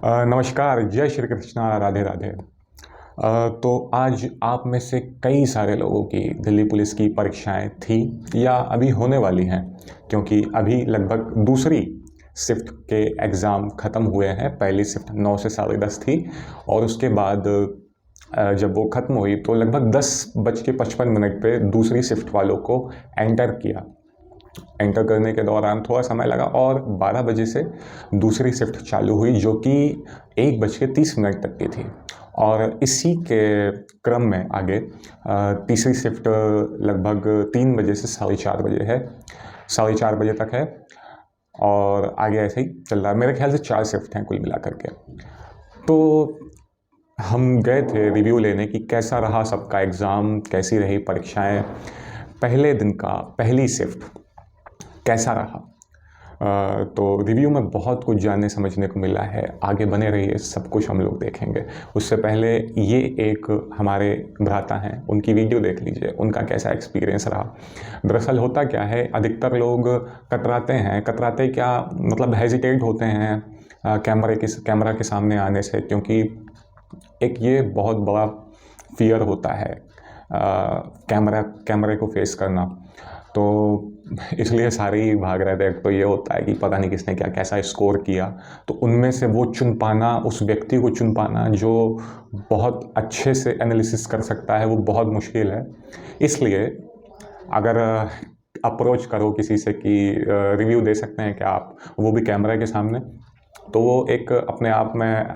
नमस्कार, जय श्री कृष्णा, राधे राधे। तो आज आप में से कई सारे लोगों की दिल्ली पुलिस की परीक्षाएं थी या अभी होने वाली हैं, क्योंकि अभी लगभग दूसरी शिफ्ट के एग्ज़ाम ख़त्म हुए हैं। पहली शिफ्ट 9 से 10:30 थी और उसके बाद जब वो ख़त्म हुई तो लगभग 10:55 पे दूसरी शिफ्ट वालों को एंटर किया। एंटर करने के दौरान थोड़ा समय लगा और 12 बजे से दूसरी शिफ्ट चालू हुई, जो कि 1:30 तक की थी। और इसी के क्रम में आगे तीसरी शिफ्ट लगभग 3 बजे से 4:30 बजे है, 4:30 बजे तक है और आगे ऐसे ही चल रहा है। मेरे ख्याल से 4 शिफ्ट हैं कुल मिलाकर के। तो हम गए थे रिव्यू लेने कि कैसा रहा सबका एग्ज़ाम, कैसी रही परीक्षाएं, पहले दिन का पहली शिफ्ट कैसा रहा। तो रिव्यू में बहुत कुछ जानने समझने को मिला है। आगे बने रहिए, सब कुछ हम लोग देखेंगे। उससे पहले ये एक हमारे भ्राता हैं, उनकी वीडियो देख लीजिए, उनका कैसा एक्सपीरियंस रहा। दरअसल होता क्या है, अधिकतर लोग कतराते क्या मतलब हेजिटेट होते हैं कैमरा के सामने आने से, क्योंकि एक ये बहुत बड़ा फियर होता है कैमरे को फेस करना। तो इसलिए सारे ही भाग रहे थे। एक तो ये होता है कि पता नहीं किसने क्या कैसा स्कोर किया, तो उनमें से वो चुन पाना, उस व्यक्ति को चुन पाना जो बहुत अच्छे से एनालिसिस कर सकता है, वो बहुत मुश्किल है। इसलिए अगर अप्रोच करो किसी से कि रिव्यू दे सकते हैं क्या आप, वो भी कैमरा के सामने, तो वो एक अपने आप में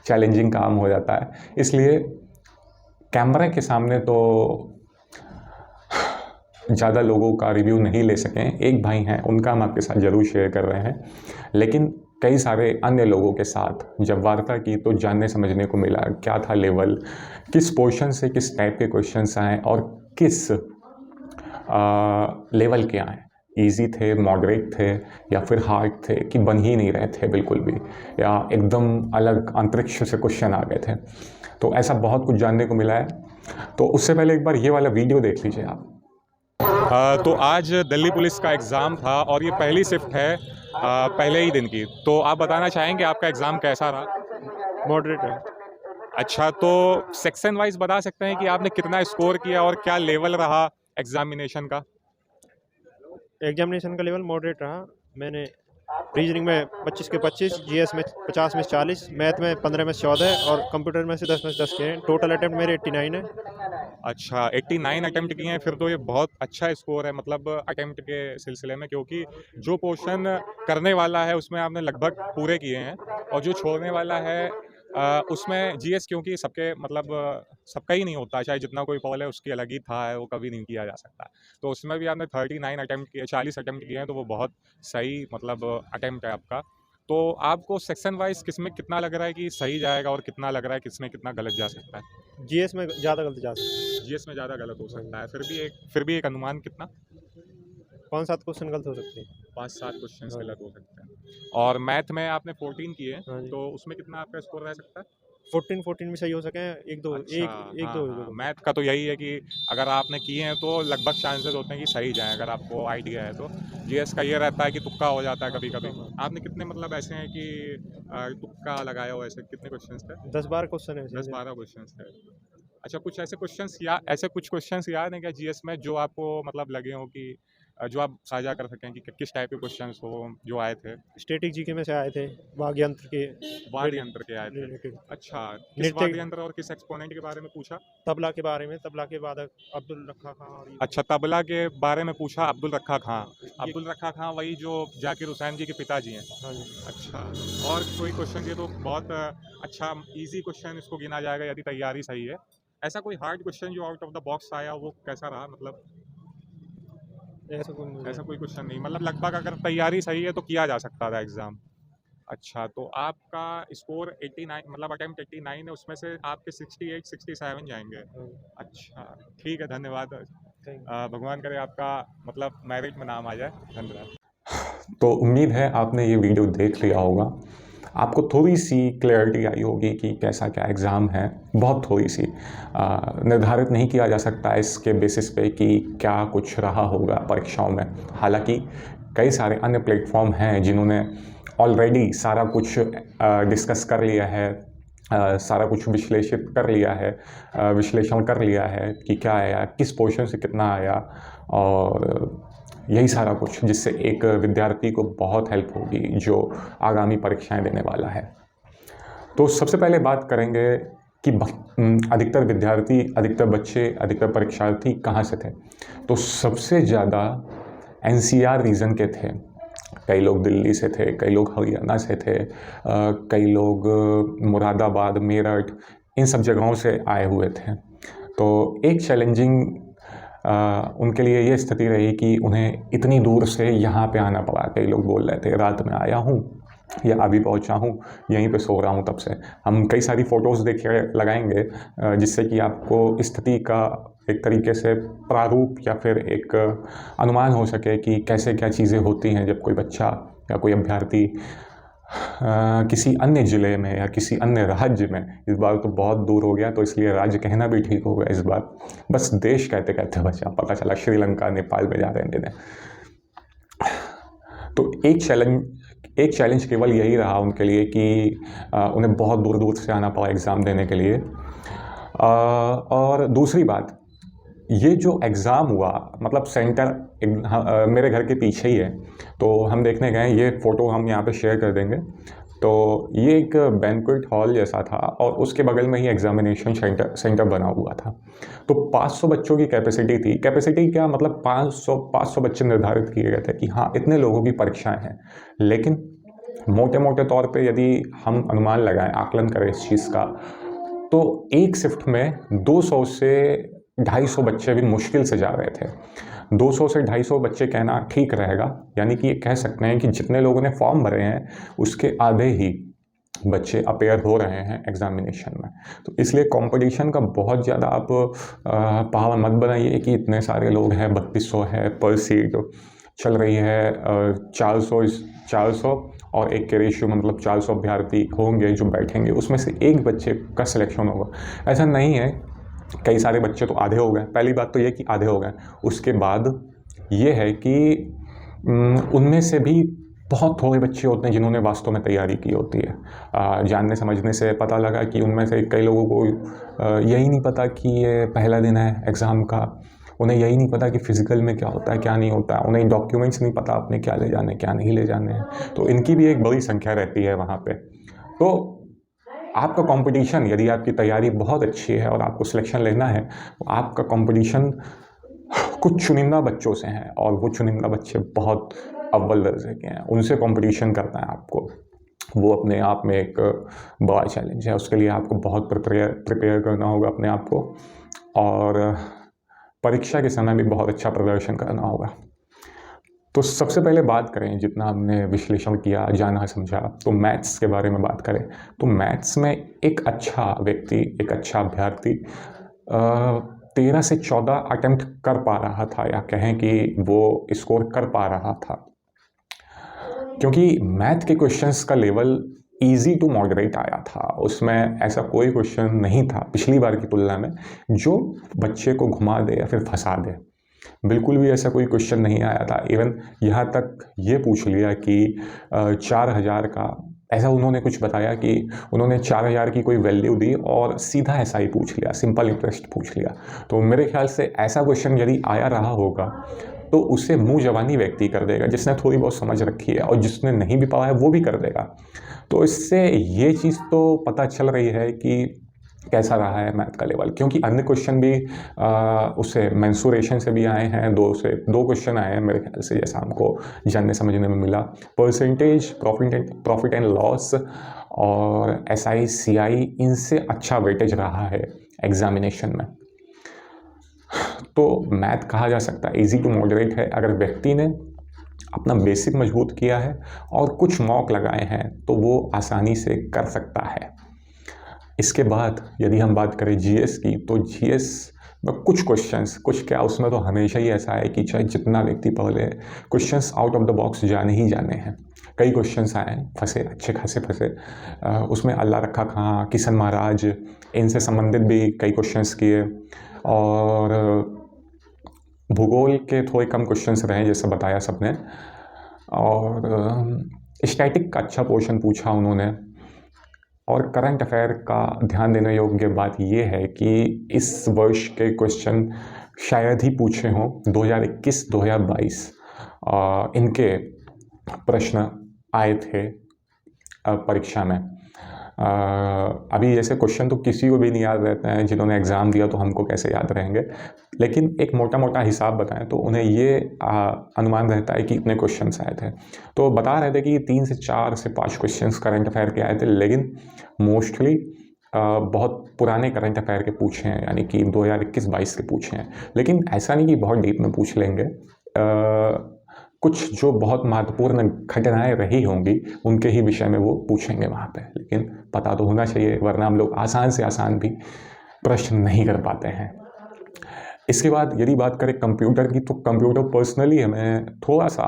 चैलेंजिंग काम हो जाता है। इसलिए कैमरा के सामने तो ज़्यादा लोगों का रिव्यू नहीं ले सकें। एक भाई हैं, उनका हम आपके साथ ज़रूर शेयर कर रहे हैं, लेकिन कई सारे अन्य लोगों के साथ जब वार्ता की तो जानने समझने को मिला क्या था लेवल, किस पोर्शन से किस टाइप के क्वेश्चंस आए और किस लेवल के आए। इजी थे, मॉडरेट थे या फिर हार्ड थे कि बन ही नहीं रहे थे बिल्कुल भी, या एकदम अलग अंतरिक्ष से क्वेश्चन आ गए थे। तो ऐसा बहुत कुछ जानने को मिला है। तो उससे पहले एक बार ये वाला वीडियो देख लीजिए आप। तो आज दिल्ली पुलिस का एग्ज़ाम था और ये पहली शिफ्ट है पहले ही दिन की। तो आप बताना चाहेंगे आपका एग्ज़ाम कैसा रहा? मॉडरेट है। अच्छा, तो सेक्शन वाइज बता सकते हैं कि आपने कितना स्कोर किया और क्या लेवल रहा एग्जामिनेशन का? एग्जामिनेशन का लेवल मॉडरेट रहा। मैंने रीजनिंग में 25 के 25, जीएस में 50 में 40, मैथ में 15 में 14 और कंप्यूटर में से 10 में से 10 किए हैं। टोटल अटेम्प्ट मेरे 89 है। अच्छा, 89 अटेम्प्ट किए हैं, फिर तो ये बहुत अच्छा स्कोर है मतलब अटेम्प्ट के सिलसिले में, क्योंकि जो पोर्शन करने वाला है उसमें आपने लगभग पूरे किए हैं और जो छोड़ने वाला है उसमें जीएस, क्योंकि सबके मतलब सबका ही नहीं होता, चाहे जितना कोई पॉल है उसकी अलग ही था है, वो कभी नहीं किया जा सकता। तो उसमें भी आपने 39 अटेम्प्ट किए, 40 अटेम्प्ट किए हैं, तो वो बहुत सही मतलब अटेम्प्ट है आपका। तो आपको सेक्शन वाइज किस में कितना लग रहा है कि सही जाएगा और कितना लग रहा है किसमें कितना गलत जा सकता है? जीएस में ज़्यादा गलत जा सकता है। जीएस में ज़्यादा गलत हो सकता है, फिर भी एक अनुमान कितना? 5-7 क्वेश्चन गलत हो सकते हैं। 5-7 क्वेश्चंस हाँ गलत हो सकते हैं। और मैथ में आपने 14 किए हैं, हाँ जी। तो उसमें कितना आपका स्कोर रह सकता है? 14 भी सही हो सके। एक दो अच्छा, एक हाँ दो हाँ, दो। मैथ का तो यही है कि अगर आपने किए हैं तो लगभग चांसेस होते हैं कि सही जाएं, अगर आपको आइडिया है तो। जीएस का ये रहता है कि तुक्का हो जाता है कभी कभी। आपने कितने मतलब ऐसे हैं कि तुक्का लगाया हो, ऐसे कितने क्वेश्चंस थे? 10-12 क्वेश्चन है। 10-12 क्वेश्चंस थे। अच्छा, कुछ कुछ क्वेश्चंस याद हैं क्या जीएस में जो आपको मतलब लगे हो कि जो आप साझा कर सकें कि किस टाइप के क्वेश्चंस हो जो आए थे? स्टैटिक जीके में से आए थे, वाद्य यंत्र के वाद्य यंत्र के आए थे। रिलेटेड। अच्छा, किस नृत्य, वाद्य यंत्र और किस एक्सपोनेंट के बारे में पूछा? तबला के बारे में, तबला के बाद अब्दुल रखा खां और अच्छा, तबला के बारे में पूछा, अब्दुल रखा खां। ये। अब्दुल रखा खां वही जो जाकिर हुसैन जी के पिताजी हैं? हाँ जी। अच्छा, और कोई क्वेश्चन, ये तो बहुत अच्छा ईजी क्वेश्चन इसको गिना जाएगा यदि तैयारी सही है। ऐसा कोई हार्ड क्वेश्चन जो आउट ऑफ द बॉक्स आया, वो कैसा रहा मतलब? ऐसा कोई क्वेश्चन नहीं, मतलब लगभग अगर तैयारी सही है तो किया जा सकता था एग्ज़ाम। अच्छा, तो आपका स्कोर 89 मतलब अटेम्प्ट 89 है, उसमें से आपके 68 67 जाएंगे। अच्छा, ठीक है, धन्यवाद। भगवान करे आपका मतलब मेरिट में नाम आ जाए। धन्यवाद। तो उम्मीद है आपने ये वीडियो देख लिया होगा, आपको थोड़ी सी क्लैरिटी आई होगी कि कैसा क्या एग्ज़ाम है। बहुत थोड़ी सी निर्धारित नहीं किया जा सकता इसके बेसिस पे कि क्या कुछ रहा होगा परीक्षाओं में। हालांकि कई सारे अन्य प्लेटफॉर्म हैं जिन्होंने ऑलरेडी सारा कुछ डिस्कस कर लिया है, सारा कुछ विश्लेषित कर लिया है, विश्लेषण कर लिया है कि क्या आया, किस पोर्शन से कितना आया, और यही सारा कुछ जिससे एक विद्यार्थी को बहुत हेल्प होगी जो आगामी परीक्षाएं देने वाला है। तो सबसे पहले बात करेंगे कि अधिकतर विद्यार्थी, अधिकतर बच्चे, अधिकतर परीक्षार्थी कहाँ से थे। तो सबसे ज़्यादा NCR रीजन के थे। कई लोग दिल्ली से थे, कई लोग हरियाणा से थे, कई लोग मुरादाबाद, मेरठ, इन सब जगहों से आए हुए थे। तो एक चैलेंजिंग उनके लिए ये स्थिति रही कि उन्हें इतनी दूर से यहाँ पे आना पड़ा। कई लोग बोल रहे थे रात में आया हूँ या अभी पहुँचा हूँ, यहीं पे सो रहा हूँ तब से। हम कई सारी फ़ोटोज़ देखिए लगाएंगे जिससे कि आपको स्थिति का एक तरीके से प्रारूप या फिर एक अनुमान हो सके कि कैसे क्या चीज़ें होती हैं जब कोई बच्चा या कोई अभ्यर्थी किसी अन्य ज़िले में या किसी अन्य राज्य में, इस बार तो बहुत दूर हो गया तो इसलिए राज्य कहना भी ठीक होगा इस बार, बस देश कहते कहते बचा, पता चला श्रीलंका, नेपाल में जा रहे हैं देने। तो एक चैलेंज केवल यही रहा उनके लिए कि उन्हें बहुत दूर दूर से आना पड़ा एग्ज़ाम देने के लिए। और दूसरी बात, ये जो एग्ज़ाम हुआ, मतलब सेंटर मेरे घर के पीछे ही है, तो हम देखने गए, ये फ़ोटो हम यहाँ पे शेयर कर देंगे। तो ये एक बैंक्वेट हॉल जैसा था और उसके बगल में ही एग्ज़ामिनेशन सेंटर बना हुआ था। तो 500 बच्चों की कैपेसिटी थी। कैपेसिटी क्या, मतलब 500 बच्चे निर्धारित किए गए थे कि हाँ इतने लोगों की परीक्षाएं हैं। लेकिन मोटे मोटे तौर पे यदि हम अनुमान लगाएं, आकलन करें इस चीज़ का, तो एक शिफ्ट में 200 से 250 बच्चे भी मुश्किल से जा रहे थे। 200 से 250 बच्चे कहना ठीक रहेगा, यानी कि ये कह सकते हैं कि जितने लोगों ने फॉर्म भरे हैं उसके आधे ही बच्चे अपेयर हो रहे हैं एग्ज़ामिनेशन में। तो इसलिए कंपटीशन का बहुत ज़्यादा आप पहाड़ मत बनाइए कि इतने सारे लोग हैं, 3200 है पर सीट चल रही है, 400 और एक के रेशियो, मतलब 400 अभ्यर्थी होंगे जो बैठेंगे, उसमें से एक बच्चे का सिलेक्शन होगा। ऐसा नहीं है, कई सारे बच्चे तो आधे हो गए। पहली बात तो ये कि आधे हो गए। उसके बाद ये है कि उनमें से भी बहुत थोड़े बच्चे होते हैं जिन्होंने वास्तव में तैयारी की होती है। जानने समझने से पता लगा कि उनमें से कई लोगों को यही नहीं पता कि ये पहला दिन है एग्ज़ाम का, उन्हें यही नहीं पता कि फ़िज़िकल में क्या होता है क्या नहीं होता है, उन्हें डॉक्यूमेंट्स नहीं पता अपने क्या ले जाने क्या नहीं ले जाने हैं। तो इनकी भी एक बड़ी संख्या रहती है वहाँ पे। तो आपका कंपटीशन, यदि आपकी तैयारी बहुत अच्छी है और आपको सिलेक्शन लेना है, तो आपका कंपटीशन कुछ चुनिंदा बच्चों से है और वो चुनिंदा बच्चे बहुत अव्वल दर्जे के हैं, उनसे कंपटीशन करना है आपको। वो अपने आप में एक बड़ा चैलेंज है। उसके लिए आपको बहुत प्रिपेयर करना होगा अपने आप को, और परीक्षा के समय भी बहुत अच्छा प्रदर्शन करना होगा। तो सबसे पहले बात करें, जितना हमने विश्लेषण किया, जाना समझा, तो मैथ्स के बारे में बात करें तो मैथ्स में एक अच्छा व्यक्ति, एक अच्छा अभ्यर्थी 13 से 14 अटेम्प्ट कर पा रहा था, या कहें कि वो स्कोर कर पा रहा था, क्योंकि मैथ के क्वेश्चंस का लेवल इजी टू मॉडरेट आया था। उसमें ऐसा कोई क्वेश्चन नहीं था पिछली बार की तुलना में जो बच्चे को घुमा दे या फिर फंसा दे। बिल्कुल भी ऐसा कोई क्वेश्चन नहीं आया था। इवन यहाँ तक ये पूछ लिया कि 4000 का, ऐसा उन्होंने कुछ बताया कि उन्होंने 4000 की कोई वैल्यू दी और सीधा ऐसा ही पूछ लिया, सिंपल इंटरेस्ट पूछ लिया। तो मेरे ख्याल से ऐसा क्वेश्चन यदि आया रहा होगा तो उसे मुँह जवानी व्यक्ति कर देगा, जिसने थोड़ी बहुत समझ रखी है, और जिसने नहीं भी पढ़ा है वो भी कर देगा। तो इससे ये चीज़ तो पता चल रही है कि कैसा रहा है मैथ का लेवल, क्योंकि अन्य क्वेश्चन भी उससे मेंसुरेशन से भी आए हैं। दो क्वेश्चन आए हैं मेरे ख्याल से, जैसा हमको जानने समझने में मिला। परसेंटेज, प्रॉफिट एंड लॉस और SI CI, इनसे अच्छा वेटेज रहा है एग्जामिनेशन में। तो मैथ कहा जा सकता है इजी टू मॉडरेट है। अगर व्यक्ति ने अपना बेसिक मजबूत किया है और कुछ मॉक लगाए हैं तो वो आसानी से कर सकता है। इसके बाद यदि हम बात करें GS की, तो GS में कुछ क्वेश्चंस, कुछ क्या, उसमें तो हमेशा ही ऐसा है कि चाहे जितना व्यक्ति पढ़ ले, questions out of the box जाने ही जाने हैं। कई क्वेश्चंस आए फंसे, अच्छे खासे फंसे। उसमें अल्लाह रखा खां, किशन महाराज, इनसे संबंधित भी कई क्वेश्चंस किए, और भूगोल के थोड़े कम क्वेश्चंस रहे जैसे बताया सबने। और स्टैटिक का अच्छा पोर्शन पूछा उन्होंने। और करंट अफेयर का ध्यान देने योग्य बात यह है कि इस वर्ष के क्वेश्चन शायद ही पूछे हों 2021-2022 इनके प्रश्न आए थे परीक्षा में। अभी जैसे क्वेश्चन तो किसी को भी नहीं याद रहते हैं, जिन्होंने एग्ज़ाम दिया तो हमको कैसे याद रहेंगे, लेकिन एक मोटा मोटा हिसाब बताएं तो उन्हें ये अनुमान रहता है कि इतने क्वेश्चंस आए थे। तो बता रहे थे कि 3 से 4 से 5 क्वेश्चंस करंट अफेयर के आए थे, लेकिन मोस्टली बहुत पुराने करंट अफेयर के पूछे हैं, यानी कि 2021-22 के पूछे हैं। लेकिन ऐसा नहीं कि बहुत डीप में पूछ लेंगे, कुछ जो बहुत महत्वपूर्ण घटनाएं रही होंगी उनके ही विषय में वो पूछेंगे वहाँ पे। लेकिन पता तो होना चाहिए, वरना हम लोग आसान से आसान भी प्रश्न नहीं कर पाते हैं। इसके बाद यदि बात करें कंप्यूटर की, तो कंप्यूटर पर्सनली हमें थोड़ा सा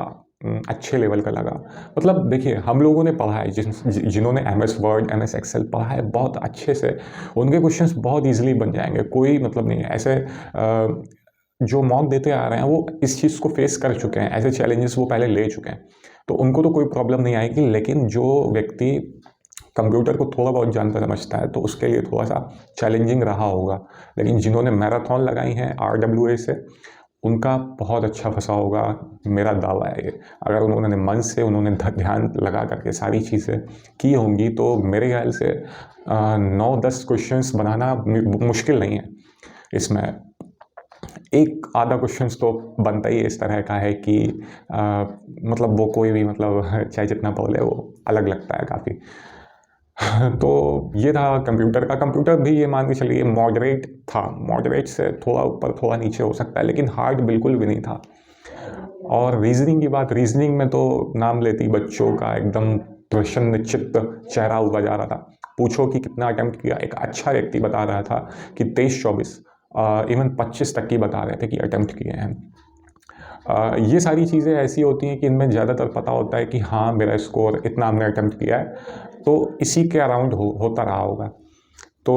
अच्छे लेवल का लगा। मतलब देखिए, हम लोगों ने पढ़ा है, जिन्होंने MS वर्ड MS एक्सेल पढ़ा है बहुत अच्छे से, उनके क्वेश्चंस बहुत ईजिली बन जाएंगे, कोई मतलब नहीं है। ऐसे जो मॉक देते आ रहे हैं वो इस चीज़ को फेस कर चुके हैं, ऐसे चैलेंजेस वो पहले ले चुके हैं, तो उनको तो कोई प्रॉब्लम नहीं आएगी। लेकिन जो व्यक्ति कंप्यूटर को थोड़ा बहुत जानता समझता है तो उसके लिए थोड़ा सा चैलेंजिंग रहा होगा। लेकिन जिन्होंने मैराथन लगाई हैं RWA से, उनका बहुत अच्छा फंसा होगा, मेरा दावा है ये। अगर उन्होंने मन से उन्होंने ध्यान लगा करके सारी चीज़ें की होंगी तो मेरे ख्याल से 9-10 क्वेश्चंस बनाना मुश्किल नहीं है। इसमें एक आधा क्वेश्चंस तो बनता ही इस तरह का है कि मतलब वो कोई भी मतलब चाहे जितना पढ़ ले वो अलग लगता है काफ़ी। तो ये था कंप्यूटर का। कंप्यूटर भी ये मान के चलिए मॉडरेट था, मॉडरेट से थोड़ा ऊपर थोड़ा नीचे हो सकता है, लेकिन हार्ड बिल्कुल भी नहीं था। और रीजनिंग की बात, रीजनिंग में तो नाम लेती बच्चों का एकदम प्रसन्न चित्त चेहरा हुआ जा रहा था। पूछो कि कितना अटेम्प्ट किया, एक अच्छा व्यक्ति बता रहा था कि 23-24 इवन 25 तक की बता रहे थे कि अटेम्प्ट किए हैं। ये सारी चीज़ें ऐसी होती हैं कि इनमें ज़्यादातर पता होता है कि हाँ मेरा स्कोर इतना हमने अटेम्प्ट किया है, तो इसी के अराउंड होता रहा होगा। तो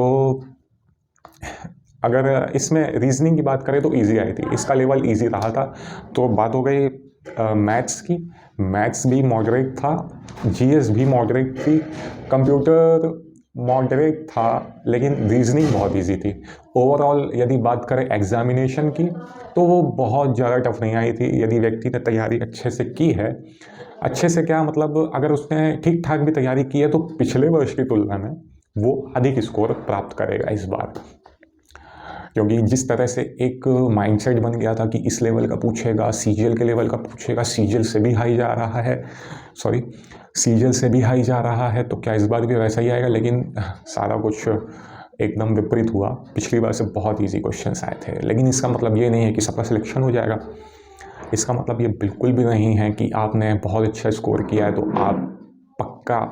अगर इसमें रीजनिंग की बात करें तो इजी आई थी, इसका लेवल इजी रहा था। तो बात हो गई मैथ्स की, मैथ्स भी मॉडरेट था, GS भी मॉडरेट थी, कंप्यूटर मॉडरेट था, लेकिन रीजनिंग बहुत इजी थी। ओवरऑल यदि बात करें एग्जामिनेशन की तो वो बहुत ज़्यादा टफ नहीं आई थी। यदि व्यक्ति ने तैयारी अच्छे से की है, अच्छे से क्या मतलब अगर उसने ठीक ठाक भी तैयारी की है तो पिछले वर्ष की तुलना में वो अधिक स्कोर प्राप्त करेगा इस बार। क्योंकि जिस तरह से एक माइंडसेट बन गया था कि इस लेवल का पूछेगा, CGL के लेवल का पूछेगा, CGL से भी हाई जा रहा है, CGL से भी हाई जा रहा है, तो क्या इस बार भी वैसा ही आएगा। लेकिन सारा कुछ एकदम विपरीत हुआ। पिछली बार से बहुत इजी क्वेश्चंस आए थे, लेकिन इसका मतलब ये नहीं है कि सबका सिलेक्शन हो जाएगा। इसका मतलब ये बिल्कुल भी नहीं है कि आपने बहुत अच्छा स्कोर किया है तो आप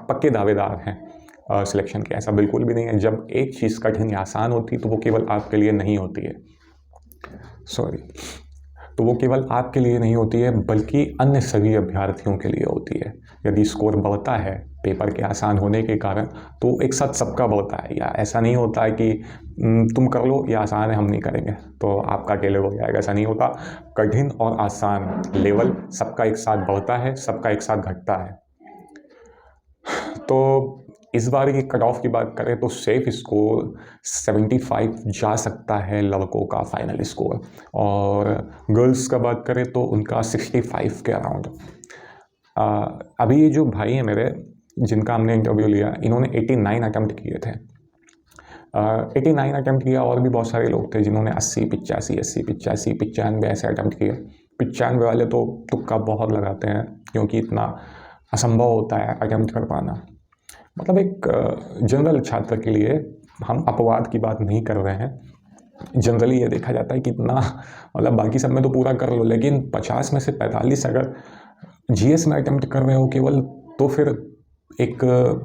पक्के दावेदार हैं सिलेक्शन के। ऐसा बिल्कुल भी नहीं है। जब एक चीज़ कठिन या आसान होती है तो वो केवल आपके लिए नहीं होती है, तो वो केवल आपके लिए नहीं होती है, बल्कि अन्य सभी अभ्यर्थियों के लिए होती है। यदि स्कोर बढ़ता है पेपर के आसान होने के कारण तो एक साथ सबका बढ़ता है। या ऐसा नहीं होता है कि तुम कर लो, या आसान है हम नहीं करेंगे तो आपका अकेले हो जाएगा, ऐसा नहीं होता। कठिन और आसान लेवल सबका एक साथ बढ़ता है, सबका एक साथ घटता है। तो इस बार की कट ऑफ की बात करें तो सेफ स्कोर 75 जा सकता है लड़कों का फाइनल स्कोर, और गर्ल्स का बात करें तो उनका 65 के अराउंड। अभी ये जो भाई हैं मेरे जिनका हमने इंटरव्यू लिया, इन्होंने 89 अटैम्प्ट किए थे। 89 अटैम्प्ट किया, और भी बहुत सारे लोग थे जिन्होंने 80-85 80-85 95 ऐसे अटैम्प्ट किए। 95 वाले तो तुक्का बहुत लगाते हैं, क्योंकि इतना असंभव होता है अटैम्प्ट कर पाना। मतलब एक जनरल छात्र के लिए हम अपवाद की बात नहीं कर रहे हैं। जनरली ये देखा जाता है कि इतना मतलब बाकी सब में तो पूरा कर लो, लेकिन 50 में से 45 अगर GS में अटैम्प्ट कर रहे हो केवल, तो फिर एक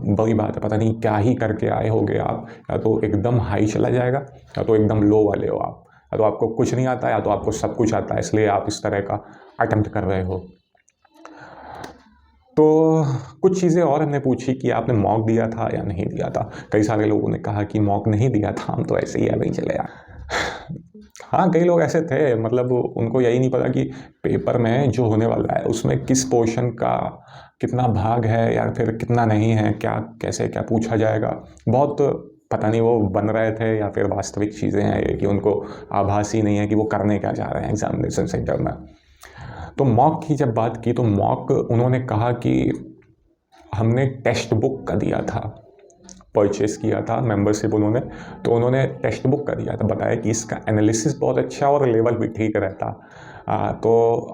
बड़ी बात है। पता नहीं क्या ही करके आए होगे आप, या तो एकदम हाई चला जाएगा या तो एकदम लो वाले हो आप, या तो आपको कुछ नहीं आता या तो आपको सब कुछ आता है, इसलिए आप इस तरह का अटैम्प्ट कर रहे हो। तो कुछ चीज़ें और हमने पूछी कि आपने मॉक दिया था या नहीं दिया था। कई सारे लोगों ने कहा कि मॉक नहीं दिया था, हम तो ऐसे ही आ गई चले यार। हाँ, कई लोग ऐसे थे, मतलब उनको यही नहीं पता कि पेपर में जो होने वाला है उसमें किस पोर्शन का कितना भाग है या फिर कितना नहीं है, क्या कैसे क्या पूछा जाएगा। बहुत पता नहीं वो बन रहे थे या फिर वास्तविक चीज़ें हैं ये कि उनको आभास ही नहीं है कि वो करने क्या चाह रहे हैं एग्जामिनेशन सेंटर में। तो मॉक की जब बात की तो मॉक उन्होंने कहा कि हमने टेक्स्ट बुक का दिया था, परचेज़ किया था मेंबरशिप उन्होंने, तो उन्होंने टेक्स्ट बुक का दिया था, बताया कि इसका एनालिसिस बहुत अच्छा और लेवल भी ठीक रहता। तो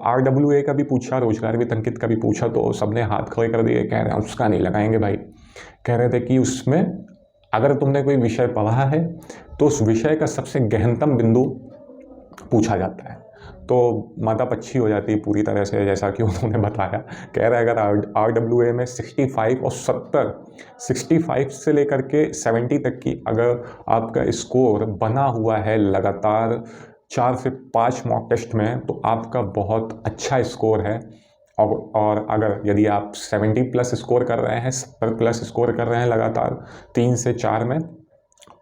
RWA का भी पूछा, रोजगार वित्त अंकित का भी पूछा, तो सबने हाथ खड़े कर दिए, कह रहे हैं उसका नहीं लगाएंगे भाई। कह रहे थे कि उसमें अगर तुमने कोई विषय पढ़ा है तो उस विषय का सबसे गहनतम बिंदु पूछा जाता है, तो माता अच्छी हो जाती है पूरी तरह से, जैसा कि उन्होंने बताया। कह रहे हैं अगर RWA में 65 और 70, 65 से लेकर के 70 तक की अगर आपका स्कोर बना हुआ है लगातार 4 से 5 मॉक टेस्ट में, तो आपका बहुत अच्छा स्कोर है। और अगर यदि आप 70 प्लस स्कोर कर रहे हैं, 70 प्लस स्कोर कर रहे हैं लगातार 3 से 4 में,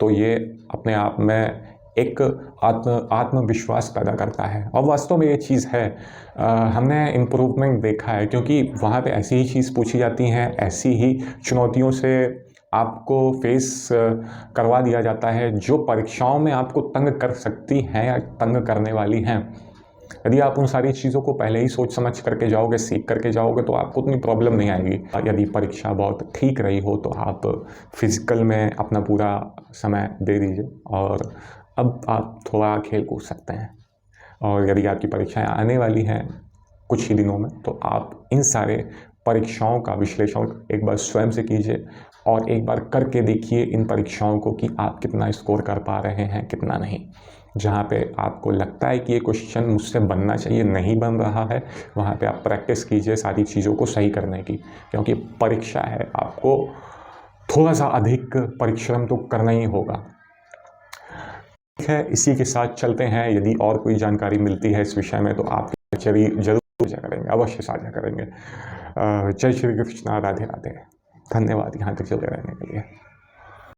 तो ये अपने आप में एक आत्मविश्वास पैदा करता है। और वास्तव में ये चीज़ है, हमने इम्प्रूवमेंट देखा है, क्योंकि वहाँ पे ऐसी ही चीज़ पूछी जाती हैं, ऐसी ही चुनौतियों से आपको फेस करवा दिया जाता है जो परीक्षाओं में आपको तंग कर सकती हैं या तंग करने वाली हैं। यदि आप उन सारी चीज़ों को पहले ही सोच समझ करके जाओगे, सीख करके जाओगे, तो आपको उतनी प्रॉब्लम नहीं आएगी। यदि परीक्षा बहुत ठीक रही हो तो आप फिज़िकल में अपना पूरा समय दे दीजिए और अब आप थोड़ा खेल कूद सकते हैं। और यदि आपकी परीक्षाएं आने वाली हैं कुछ ही दिनों में, तो आप इन सारे परीक्षाओं का विश्लेषण एक बार स्वयं से कीजिए और एक बार करके देखिए इन परीक्षाओं को कि आप कितना स्कोर कर पा रहे हैं, कितना नहीं। जहाँ पे आपको लगता है कि ये क्वेश्चन मुझसे बनना चाहिए, नहीं बन रहा है, वहाँ पे आप प्रैक्टिस कीजिए सारी चीज़ों को सही करने की, क्योंकि परीक्षा है, आपको थोड़ा सा अधिक परिश्रम तो करना ही होगा। ठीक है, इसी के साथ चलते हैं। यदि और कोई जानकारी मिलती है इस विषय में तो आप जरूर साझा करेंगे, अवश्य साझा करेंगे। जय श्री कृष्णा, राधे राधे। धन्यवाद यहाँ तक जुड़े रहने के लिए।